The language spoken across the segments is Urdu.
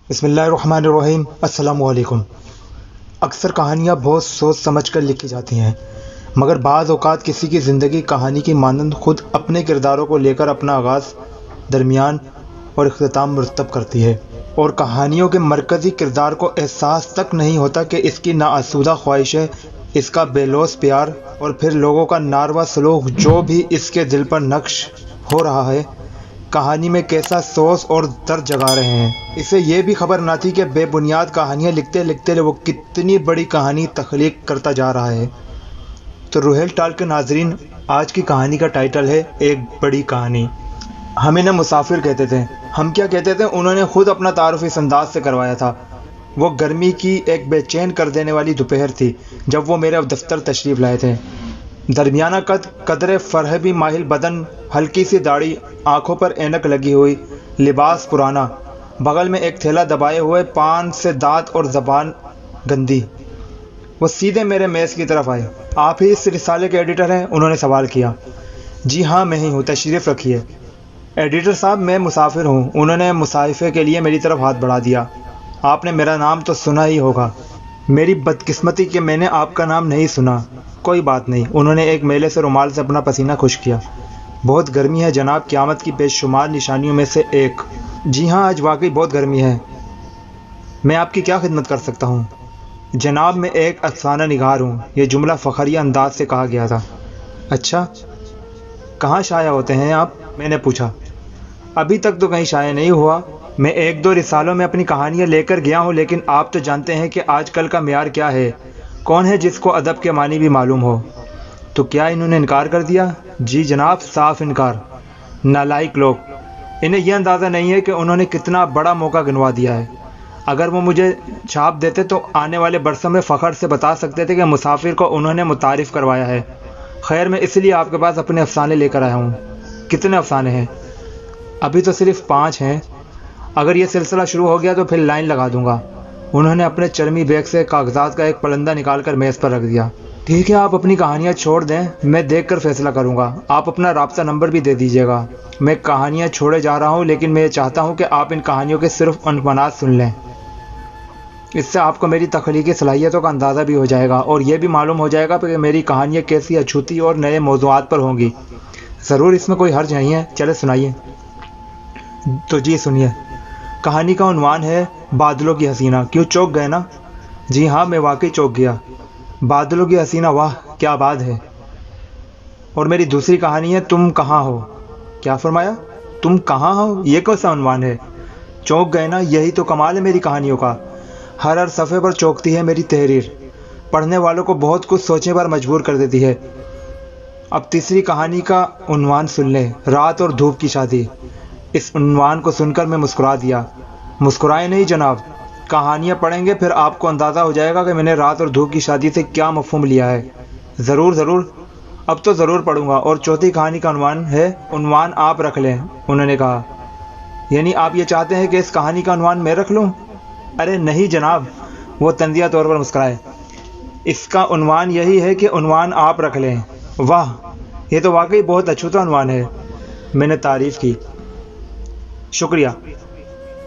بسم اللہ الرحمن الرحیم۔ السلام علیکم۔ اکثر کہانیاں بہت سوچ سمجھ کر لکھی جاتی ہیں، مگر بعض اوقات کسی کی زندگی کہانی کی مانند خود اپنے کرداروں کو لے کر اپنا آغاز، درمیان اور اختتام مرتب کرتی ہے، اور کہانیوں کے مرکزی کردار کو احساس تک نہیں ہوتا کہ اس کی ناآسودہ خواہشیں، اس کا بے لوث پیار اور پھر لوگوں کا ناروا سلوک جو بھی اس کے دل پر نقش ہو رہا ہے، کہانی میں کیسا سوز اور درد جگا رہے ہیں۔ اسے یہ بھی خبر نہ تھی کہ بے بنیاد کہانیاں لکھتے لکھتے وہ کتنی بڑی کہانی تخلیق کرتا جا رہا ہے۔ تو روہیل ٹاک کے ناظرین، آج کی کہانی کا ٹائٹل ہے ایک بڑی کہانی۔ ہم انہیں مسافر کہتے تھے۔ ہم کیا کہتے تھے، انہوں نے خود اپنا تعارف اس انداز سے کروایا تھا۔ وہ گرمی کی ایک بے چین کر دینے والی دوپہر تھی جب وہ میرے دفتر تشریف لائے تھے۔ درمیانہ قد، قدرے فرہبی مائل بدن، ہلکی سی داڑھی، آنکھوں پر اینک لگی ہوئی، لباس پرانا، بغل میں ایک تھیلا دبائے ہوئے، پان سے دانت اور زبان گندی۔ وہ سیدھے میرے میز کی طرف آئے۔ آپ ہی اس رسالے کے ایڈیٹر ہیں؟ انہوں نے سوال کیا۔ جی ہاں، میں ہی ہوں، تشریف رکھیے۔ ایڈیٹر صاحب، میں مسافر ہوں۔ انہوں نے مصاحفے کے لیے میری طرف ہاتھ بڑھا دیا۔ آپ نے میرا نام تو سنا ہی ہوگا۔ میری بدقسمتی کہ میں نے آپ کا نام نہیں سنا۔ کوئی بات نہیں۔ انہوں نے ایک میلے سے رومال سے اپنا پسینہ خشک کیا۔ بہت گرمی ہے جناب، قیامت کی بے شمار نشانیوں میں سے ایک۔ جی ہاں، آج واقعی بہت گرمی ہے۔ میں آپ کی کیا خدمت کر سکتا ہوں؟ جناب، میں ایک افسانہ نگار ہوں۔ یہ جملہ فخریہ انداز سے کہا گیا تھا۔ اچھا، کہاں شائع ہوتے ہیں آپ؟ میں نے پوچھا۔ ابھی تک تو کہیں شائع نہیں ہوا۔ میں ایک دو رسالوں میں اپنی کہانیاں لے کر گیا ہوں، لیکن آپ تو جانتے ہیں کہ آج کل کا معیار کیا ہے۔ کون ہے جس کو ادب کے معنی بھی معلوم ہو؟ تو کیا انہوں نے انکار کر دیا؟ جی جناب، صاف انکار۔ نالائق لوگ! انہیں یہ اندازہ نہیں ہے کہ انہوں نے کتنا بڑا موقع گنوا دیا ہے۔ اگر وہ مجھے چھاپ دیتے تو آنے والے برسوں میں فخر سے بتا سکتے تھے کہ مسافر کو انہوں نے متعارف کروایا ہے۔ خیر، میں اس لیے آپ کے پاس اپنے افسانے لے کر آیا ہوں۔ کتنے افسانے ہیں؟ ابھی تو صرف 5 ہیں۔ اگر یہ سلسلہ شروع ہو گیا تو پھر لائن لگا دوں گا۔ انہوں نے اپنے چرمی بیگ سے کاغذات کا ایک پلندہ نکال کر میز پر رکھ دیا۔ ٹھیک ہے، آپ اپنی کہانیاں چھوڑ دیں، میں دیکھ کر فیصلہ کروں گا۔ آپ اپنا رابطہ نمبر بھی دے دیجیے گا۔ میں کہانیاں چھوڑے جا رہا ہوں، لیکن میں یہ چاہتا ہوں کہ آپ ان کہانیوں کے صرف عنوانات سن لیں۔ اس سے آپ کو میری تخلیقی صلاحیتوں کا اندازہ بھی ہو جائے گا، اور یہ بھی معلوم ہو جائے گا کہ میری کہانیاں کیسی اچھوتی اور نئے موضوعات پر ہوں گی۔ ضرور، اس میں کوئی حرج نہیں ہے۔ چلے سنائیے۔ تو جی سنیے۔ کہانی کا عنوان ہے بادلوں کی حسینہ۔ کیوں، چونک گئے نا؟ جی ہاں، میں واقعی چونک گیا۔ بادلوں کی حسینہ، واہ کیا بات ہے! اور میری دوسری کہانی ہے تم کہاں ہو۔ کیا فرمایا؟ تم کہاں ہو؟ یہ کون سا عنوان ہے؟ چونک گئے نا، یہی تو کمال ہے میری کہانیوں کا۔ ہر صفحے پر چونکتی ہے میری تحریر، پڑھنے والوں کو بہت کچھ سوچنے پر مجبور کر دیتی ہے۔ اب تیسری کہانی کا عنوان سن لیں، رات اور دھوپ کی شادی۔ اس عنوان کو سن کر میں مسکرا دیا۔ مسکرائے نہیں جناب، کہانیاں پڑھیں گے پھر آپ کو اندازہ ہو جائے گا کہ میں نے رات اور دھوپ کی شادی سے کیا مفہوم لیا ہے۔ ضرور ضرور، اب تو ضرور پڑھوں گا۔ اور چوتھی کہانی کا عنوان ہے، عنوان آپ رکھ لیں، انہوں نے کہا۔ یعنی آپ یہ چاہتے ہیں کہ اس کہانی کا عنوان میں رکھ لوں؟ ارے نہیں جناب، وہ طنزیہ طور پر مسکرائے۔ اس کا عنوان یہی ہے کہ عنوان آپ رکھ لیں۔ واہ، یہ تو واقعی بہت اچھوتا عنوان ہے۔ میں نے تعریف کی۔ شکریہ۔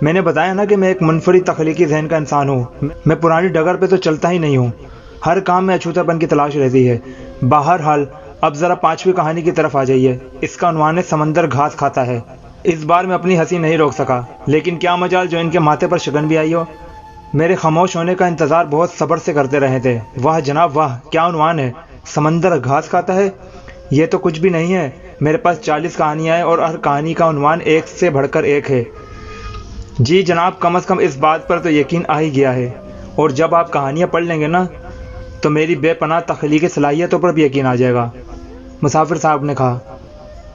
میں نے بتایا نا کہ میں ایک منفرد تخلیقی ذہن کا انسان ہوں۔ میں پرانی ڈگر پہ تو چلتا ہی نہیں ہوں۔ ہر کام میں اچھوتا پن کی تلاش رہتی ہے۔ بہرحال، اب ذرا 5ویں کہانی کی طرف آ جائیے۔ اس کا عنوان ہے سمندر گھاس کھاتا ہے۔ اس بار میں اپنی ہنسی نہیں روک سکا، لیکن کیا مجال جو ان کے ماتھے پر شگن بھی آئی ہو۔ میرے خاموش ہونے کا انتظار بہت صبر سے کرتے رہے تھے۔ واہ جناب واہ، کیا عنوان ہے! سمندر گھاس کھاتا ہے؟ یہ تو کچھ بھی نہیں ہے۔ میرے پاس 40 کہانیاں ہیں، اور ہر کہانی کا عنوان ایک سے بڑھ کر ایک ہے۔ جی جناب، کم از کم اس بات پر تو یقین آ ہی گیا ہے، اور جب آپ کہانیاں پڑھ لیں گے نا تو میری بے پناہ تخلیقی صلاحیتوں پر بھی یقین آ جائے گا۔ مسافر صاحب نے کہا۔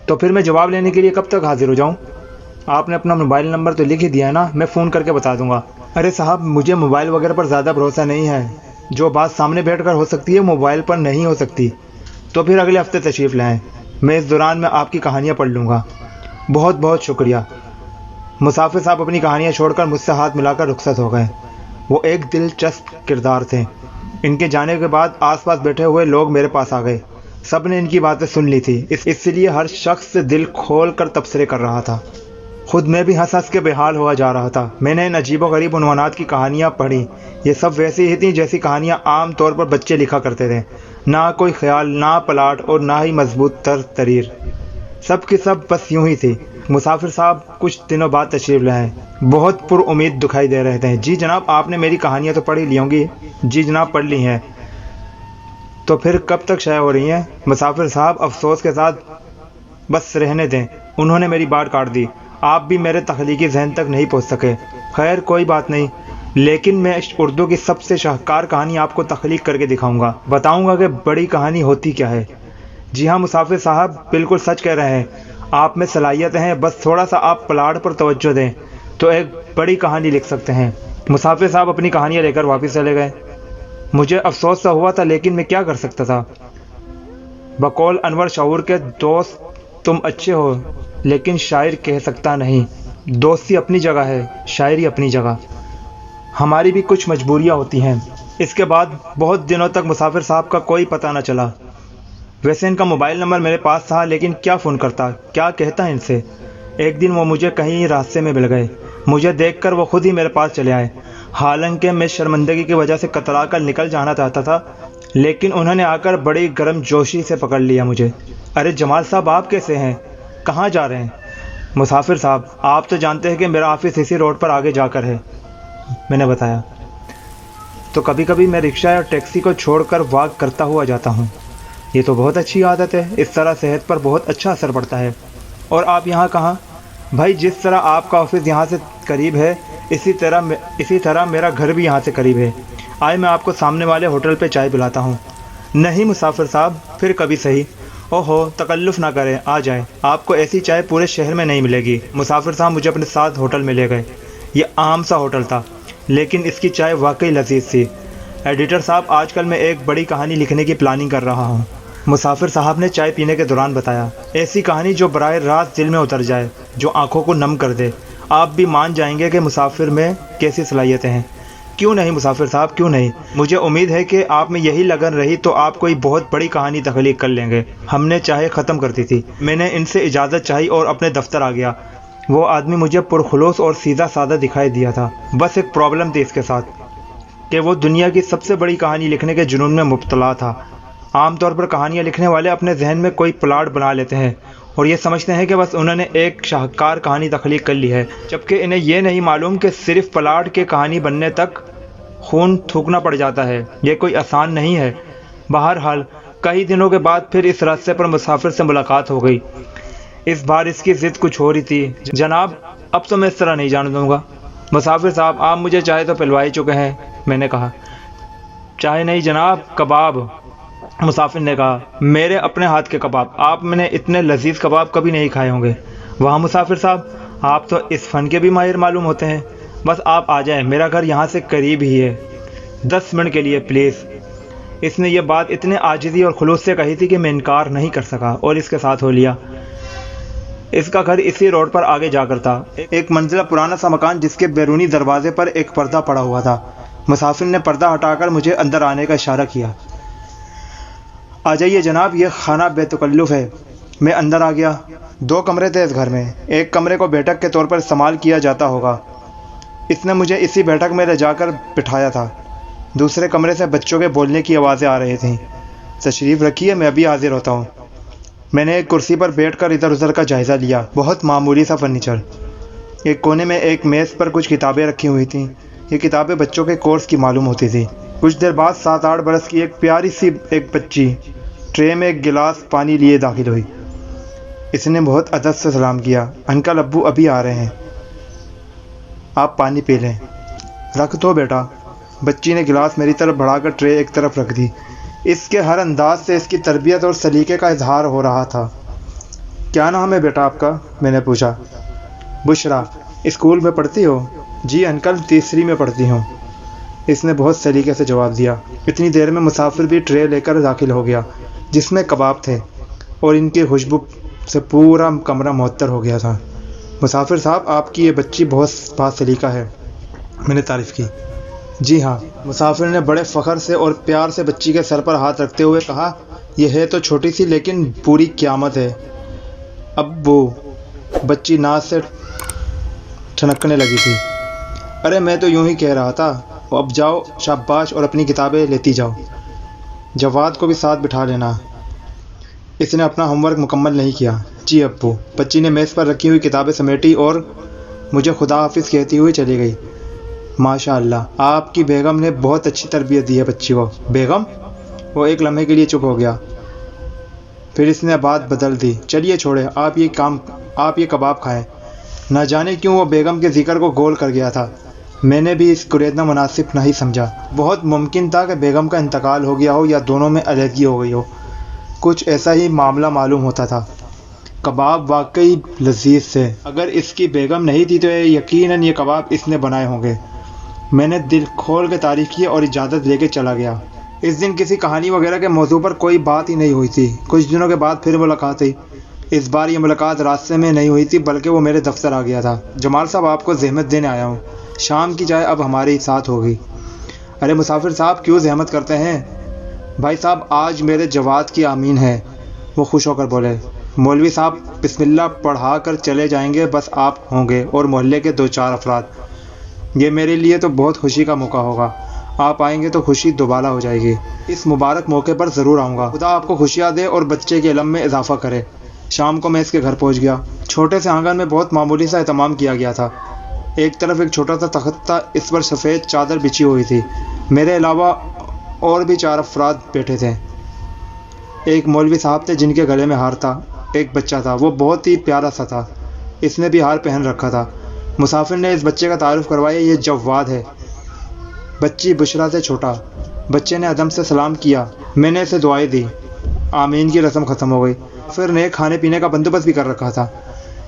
تو پھر میں جواب لینے کے لیے کب تک حاضر ہو جاؤں؟ آپ نے اپنا موبائل نمبر تو لکھ ہی دیا ہے نا، میں فون کر کے بتا دوں گا۔ ارے صاحب، مجھے موبائل وغیرہ پر زیادہ بھروسہ نہیں ہے۔ جو بات سامنے بیٹھ کر ہو سکتی ہے موبائل پر نہیں ہو سکتی۔ تو پھر اگلے ہفتے تشریف لائیں، میں اس دوران میں آپ کی کہانیاں پڑھ لوں گا۔ بہت بہت شکریہ۔ مسافر صاحب اپنی کہانیاں چھوڑ کر مجھ سے ہاتھ ملا کر رخصت ہو گئے۔ وہ ایک دلچسپ کردار تھے۔ ان کے جانے کے بعد آس پاس بیٹھے ہوئے لوگ میرے پاس آ گئے۔ سب نے ان کی باتیں سن لی تھی، اس لیے ہر شخص سے دل کھول کر تبصرے کر رہا تھا۔ خود میں بھی ہنس ہنس کے بے حال ہوا جا رہا تھا۔ میں نے ان عجیب و غریب عنوانات کی کہانیاں پڑھی۔ یہ سب ویسی ہی تھیں جیسی کہانیاں عام طور پر بچے لکھا کرتے تھے، نہ کوئی خیال، نہ پلاٹ اور نہ ہی مضبوط تریر، سب کی سب بس یوں ہی تھی۔ مسافر صاحب کچھ دنوں بعد تشریف لائے، بہت پر امید دکھائی دے رہے تھے۔ جی جناب، آپ نے میری کہانیاں تو پڑھی لی ہوں گی؟ جی جناب، پڑھ لی ہیں۔ تو پھر کب تک شائع ہو رہی ہیں؟ مسافر صاحب افسوس کے ساتھ بس رہنے دیں، انہوں نے میری بات کاٹ دی۔ آپ بھی میرے تخلیقی ذہن تک نہیں پہنچ سکے۔ خیر کوئی بات نہیں، لیکن میں اردو کی سب سے شاہکار کہانی آپ کو تخلیق کر کے دکھاؤں گا، بتاؤں گا کہ بڑی کہانی ہوتی کیا ہے۔ جی ہاں مسافر صاحب، بالکل سچ کہہ رہے ہیں، آپ میں صلاحیتیں ہیں، بس تھوڑا سا آپ پلاٹ پر توجہ دیں تو ایک بڑی کہانی لکھ سکتے ہیں۔ مسافر صاحب اپنی کہانیاں لے کر واپس چلے گئے۔ مجھے افسوس سا ہوا تھا، لیکن میں کیا کر سکتا تھا۔ بقول انور شعور کے، دوست تم اچھے ہو لیکن شاعر کہہ سکتا نہیں۔ دوستی اپنی جگہ ہے، شاعری اپنی جگہ۔ ہماری بھی کچھ مجبوریاں ہوتی ہیں۔ اس کے بعد بہت دنوں تک مسافر صاحب کا کوئی پتہ نہ چلا۔ ویسے ان کا موبائل نمبر میرے پاس تھا، لیکن کیا فون کرتا، کیا کہتا ان سے۔ ایک دن وہ مجھے کہیں راستے میں مل گئے۔ مجھے دیکھ کر وہ خود ہی میرے پاس چلے آئے۔ حالانکہ میں شرمندگی کی وجہ سے کترا کر نکل جانا چاہتا تھا، لیکن انہوں نے آ کر بڑی گرم جوشی سے پکڑ لیا مجھے۔ ارے جمال صاحب، آپ کیسے ہیں؟ کہاں جا رہے ہیں؟ مسافر صاحب، آپ تو جانتے ہیں کہ میرا آفس اسی روڈ پر آگے جا کر ہے، میں نے بتایا۔ تو کبھی کبھی میں رکشہ اور ٹیکسی کو چھوڑ کر واک کرتا ہوا جاتا ہوں۔ یہ تو بہت اچھی عادت ہے، اس طرح صحت پر بہت اچھا اثر پڑتا ہے۔ اور آپ یہاں کہاں؟ بھائی جس طرح آپ کا آفس یہاں سے قریب ہے، اسی طرح میرا گھر بھی یہاں سے قریب ہے۔ آئے میں آپ کو سامنے والے ہوٹل پہ چائے پلاتا ہوں۔ نہیں مسافر صاحب، پھر کبھی صحیح۔ اوہو، تکلف نہ کریں، آ جائیں، آپ کو ایسی چائے پورے شہر میں نہیں ملے گی۔ مسافر صاحب مجھے اپنے ساتھ ہوٹل میں لے گئے۔ یہ عام سا ہوٹل تھا، لیکن اس کی چائے واقعی لذیذ تھی۔ ایڈیٹر صاحب، آج کل میں ایک بڑی کہانی لکھنے کی پلاننگ کر رہا ہوں، مسافر صاحب نے چائے پینے کے دوران بتایا۔ ایسی کہانی جو براہ راست دل میں اتر جائے، جو آنکھوں کو نم کر دے۔ آپ بھی مان جائیں گے کہ مسافر میں کیسی صلاحیتیں ہیں۔ کیوں نہیں مسافر صاحب، کیوں نہیں؟ مجھے امید ہے کہ آپ میں یہی لگن رہی تو آپ کوئی بہت بڑی کہانی تخلیق کر لیں گے۔ ہم نے چائے ختم کر دی تھی، میں نے ان سے اجازت چاہی اور اپنے دفتر آ گیا۔ وہ آدمی مجھے پرخلوص اور سیدھا سادہ دکھائی دیا تھا، بس ایک پرابلم تھی اس کے ساتھ کہ وہ دنیا کی سب سے بڑی کہانی لکھنے کے جنون میں مبتلا تھا۔ عام طور پر کہانیاں لکھنے والے اپنے ذہن میں کوئی پلاٹ بنا لیتے ہیں اور یہ سمجھتے ہیں کہ بس انہوں نے ایک شاہکار کہانی تخلیق کر لی ہے، جبکہ انہیں یہ نہیں معلوم کہ صرف پلاٹ کے کہانی بننے تک خون تھوکنا پڑ جاتا ہے۔ یہ کوئی آسان نہیں ہے۔ بہرحال کئی دنوں کے بعد پھر اس راستے پر مسافر سے ملاقات ہو گئی۔ اس بار اس کی ضد کچھ ہو رہی تھی۔ جناب، اب تو میں اس طرح نہیں جانے دوں گا۔ مسافر صاحب، آپ مجھے چائے تو پلوا ہی چکے ہیں، میں نے کہا۔ چائے نہیں جناب، کباب، مسافر نے کہا۔ میرے اپنے ہاتھ کے کباب؟ آپ نے اتنے لذیذ کباب کبھی نہیں کھائے ہوں گے۔ وہاں مسافر صاحب، آپ تو اس فن کے بھی ماہر معلوم ہوتے ہیں۔ بس آپ آ جائیں، میرا گھر یہاں سے قریب ہی ہے، 10 منٹ کے لیے پلیز۔ اس نے یہ بات اتنے عاجزی اور خلوص سے کہی تھی کہ میں انکار نہیں کر سکا اور اس کے ساتھ ہو لیا۔ اس کا گھر اسی روڈ پر آگے جا کر تھا، ایک منزلہ پرانا سا مکان جس کے بیرونی دروازے پر ایک پردہ پڑا ہوا تھا۔ مسافر نے پردہ ہٹا کر مجھے اندر آنے کا اشارہ کیا۔ آ جائیے جناب، یہ خانہ بے تکلف ہے۔ میں اندر آ گیا۔ 2 کمرے تھے اس گھر میں۔ ایک کمرے کو بیٹھک کے طور پر استعمال کیا جاتا ہوگا، اس نے مجھے اسی بیٹھک میں لے جا کر بٹھایا تھا۔ دوسرے کمرے سے بچوں کے بولنے کی آوازیں آ رہی تھیں۔ تشریف رکھیے، میں ابھی حاضر ہوتا ہوں۔ میں نے ایک کرسی پر بیٹھ کر ادھر ادھر کا جائزہ لیا۔ بہت معمولی سا فرنیچر۔ ایک کونے میں ایک میز پر کچھ کتابیں رکھی ہوئی تھیں۔ یہ کتابیں بچوں کے کورس کی معلوم ہوتی تھی۔ کچھ دیر بعد 7-8 برس کی ایک پیاری سی ایک بچی ٹرے میں ایک گلاس پانی لیے داخل ہوئی۔ اس نے بہت ادب سے سلام کیا۔ انکل ابو ابھی آ رہے ہیں، آپ پانی پی لیں۔ رکھ دو بیٹا۔ بچی نے گلاس میری طرف بڑھا کر ٹرے ایک طرف رکھ دی۔ اس کے ہر انداز سے اس کی تربیت اور سلیقے کا اظہار ہو رہا تھا۔ کیا نام ہے بیٹا آپ کا؟ میں نے پوچھا۔ بشرا۔ اسکول میں پڑھتی ہو؟ جی انکل، تیسری میں پڑھتی ہوں، اس نے بہت سلیقے سے جواب دیا۔ اتنی دیر میں مسافر بھی ٹرے لے کر داخل ہو گیا جس میں کباب تھے، اور ان کی خوشبو سے پورا کمرہ معطر ہو گیا تھا۔ مسافر صاحب، آپ کی یہ بچی بہت سلیقہ ہے، میں نے تعریف کی۔ جی ہاں، مسافر نے بڑے فخر سے اور پیار سے بچی کے سر پر ہاتھ رکھتے ہوئے کہا۔ یہ ہے تو چھوٹی سی، لیکن پوری قیامت ہے۔ ابو، بچی ناز سے ٹھنکنے لگی تھی۔ ارے میں تو یوں ہی کہہ رہا تھا، اب جاؤ شاباش اور اپنی کتابیں لیتی جاؤ، جواد کو بھی ساتھ بٹھا لینا، اس نے اپنا ہوم ورک مکمل نہیں کیا۔ جی ابو۔ بچی نے میز پر رکھی ہوئی کتابیں سمیٹی اور مجھے خدا حافظ کہتی ہوئی چلی گئی۔ ماشاء اللہ، آپ کی بیگم نے بہت اچھی تربیت دی ہے بچی کو۔ بیگم؟ وہ ایک لمحے کے لیے چپ ہو گیا، پھر اس نے بات بدل دی۔ چلیے چھوڑے، آپ یہ کباب کھائیں۔ نہ جانے کیوں وہ بیگم کے ذکر کو گول کر گیا تھا۔ میں نے بھی اس کریدنا مناسب نہیں سمجھا۔ بہت ممکن تھا کہ بیگم کا انتقال ہو گیا ہو یا دونوں میں علیحدگی ہو گئی ہو، کچھ ایسا ہی معاملہ معلوم ہوتا تھا۔ کباب واقعی لذیذ تھے۔ اگر اس کی بیگم نہیں تھی تو یقیناً یہ کباب اس نے بنائے ہوں گے۔ میں نے دل کھول کے تعریف کی اور اجازت لے کے چلا گیا۔ اس دن کسی کہانی وغیرہ کے موضوع پر کوئی بات ہی نہیں ہوئی تھی۔ کچھ دنوں کے بعد پھر ملاقات ہوئی۔ اس بار یہ ملاقات راستے میں نہیں ہوئی تھی بلکہ وہ میرے دفتر آ گیا تھا۔ جمال صاحب، آپ کو زحمت دینے آیا ہوں، شام کی چائے اب ہمارے ساتھ ہوگی۔ ارے مسافر صاحب، کیوں زحمت کرتے ہیں؟ بھائی صاحب، آج میرے جواد کی آمین ہے، وہ خوش ہو کر بولے۔ مولوی صاحب بسم اللہ پڑھا کر چلے جائیں گے، بس آپ ہوں گے اور محلے کے 2-4 افراد۔ یہ میرے لیے تو بہت خوشی کا موقع ہوگا، آپ آئیں گے تو خوشی دوبالا ہو جائے گی۔ اس مبارک موقع پر ضرور آؤں گا، خدا آپ کو خوشیاں دے اور بچے کے علم میں اضافہ کرے۔ شام کو میں اس کے گھر پہنچ گیا۔ چھوٹے سے آنگن میں بہت معمولی سا اہتمام کیا گیا تھا۔ ایک طرف ایک چھوٹا سا تخت تھا، اس پر سفید چادر بچھی ہوئی تھی۔ میرے علاوہ اور بھی 4 افراد بیٹھے تھے۔ ایک مولوی صاحب تھے جن کے گلے میں ہار تھا، ایک بچہ تھا، وہ بہت ہی پیارا سا تھا، اس نے بھی ہار پہن رکھا تھا۔ مسافر نے اس بچے کا تعارف کروایا، یہ جواد ہے۔ بچی بشرا سے چھوٹا۔ بچے نے ادب سے سلام کیا، میں نے اسے دعائیں دی۔ آمین کی رسم ختم ہو گئی۔ مسافر نے کھانے پینے کا بندوبست بھی کر رکھا تھا۔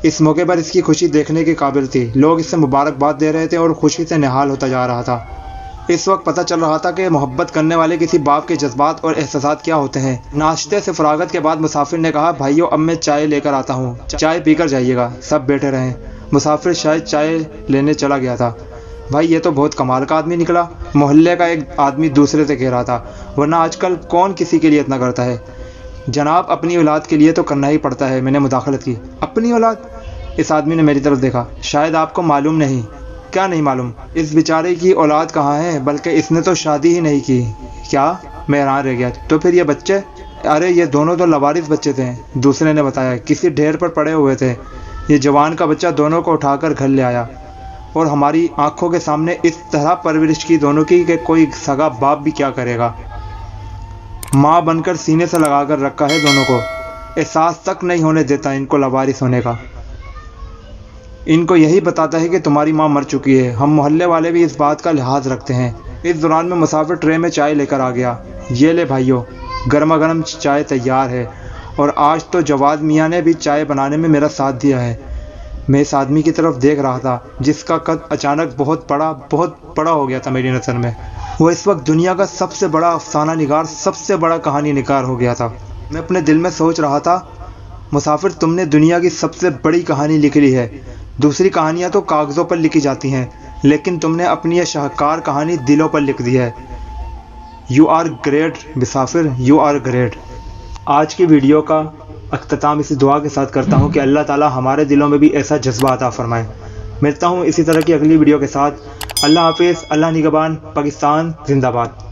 اس موقع پر اس کی خوشی دیکھنے کے قابل تھی۔ لوگ اس سے مبارکباد دے رہے تھے اور خوشی سے نہال ہوتا جا رہا تھا۔ اس وقت پتہ چل رہا تھا کہ محبت کرنے والے کسی باپ کے جذبات اور احساسات کیا ہوتے ہیں۔ ناشتے سے فراغت کے بعد مسافر نے کہا، بھائیو اب میں چائے لے کر آتا ہوں، چائے پی کر جائیے گا۔ سب بیٹھے رہے۔ مسافر شاید چائے لینے چلا گیا تھا۔ بھائی یہ تو بہت کمال کا آدمی نکلا، محلے کا ایک آدمی دوسرے سے کہہ رہا تھا، ورنہ آج کل کون کسی کے لیے اتنا کرتا ہے؟ جناب اپنی اولاد کے لیے تو کرنا ہی پڑتا ہے، میں نے مداخلت کی۔ اپنی اولاد؟ اس آدمی نے میری طرف دیکھا۔ شاید آپ کو معلوم نہیں۔ کیا نہیں معلوم؟ اس بیچارے کی اولاد کہاں ہے، بلکہ اس نے تو شادی ہی نہیں کی۔ کیا؟ میں حیران رہ گیا۔ تو پھر یہ بچے؟ ارے یہ دونوں تو لاوارث بچے تھے، دوسرے نے بتایا، کسی ڈھیر پر پڑے ہوئے تھے۔ یہ جوان کا بچہ دونوں کو اٹھا کر گھر لے آیا اور ہماری آنکھوں کے سامنے اس طرح پرورش کی دونوں کی کہ کوئی سگا باپ بھی کیا کرے گا۔ ماں بن کر سینے سے لگا کر رکھا ہے دونوں کو، احساس تک نہیں ہونے دیتا ان کو لاوارث ہونے کا۔ ان کو یہی بتاتا ہے کہ تمہاری ماں مر چکی ہے۔ ہم محلے والے بھی اس بات کا لحاظ رکھتے ہیں۔ اس دوران میں مسافر ٹرے میں چائے لے کر آ گیا۔ یہ لے بھائیو، گرما گرم چائے تیار ہے، اور آج تو جواد میاں نے بھی چائے بنانے میں میرا ساتھ دیا ہے۔ میں اس آدمی کی طرف دیکھ رہا تھا جس کا قد اچانک بہت بڑا ہو گیا تھا میری نظر میں۔ وہ اس وقت دنیا کا سب سے بڑا افسانہ نگار، سب سے بڑا کہانی نگار ہو گیا تھا۔ میں اپنے دل میں سوچ رہا تھا، مسافر تم نے دنیا کی سب سے بڑی کہانی لکھ لی ہے۔ دوسری کہانیاں تو کاغذوں پر لکھی جاتی ہیں، لیکن تم نے اپنی یہ شاہکار کہانی دلوں پر لکھ دی ہے۔ یو آر گریٹ مسافر، یو آر گریٹ۔ آج کی ویڈیو کا اختتام اسی دعا کے ساتھ کرتا ہوں کہ اللہ تعالی ہمارے دلوں میں بھی ایسا جذبہ عطا فرمائے۔ ملتا ہوں اسی طرح کی اگلی ویڈیو کے ساتھ۔ اللہ حافظ، اللہ نگہبان، پاکستان زندہ باد۔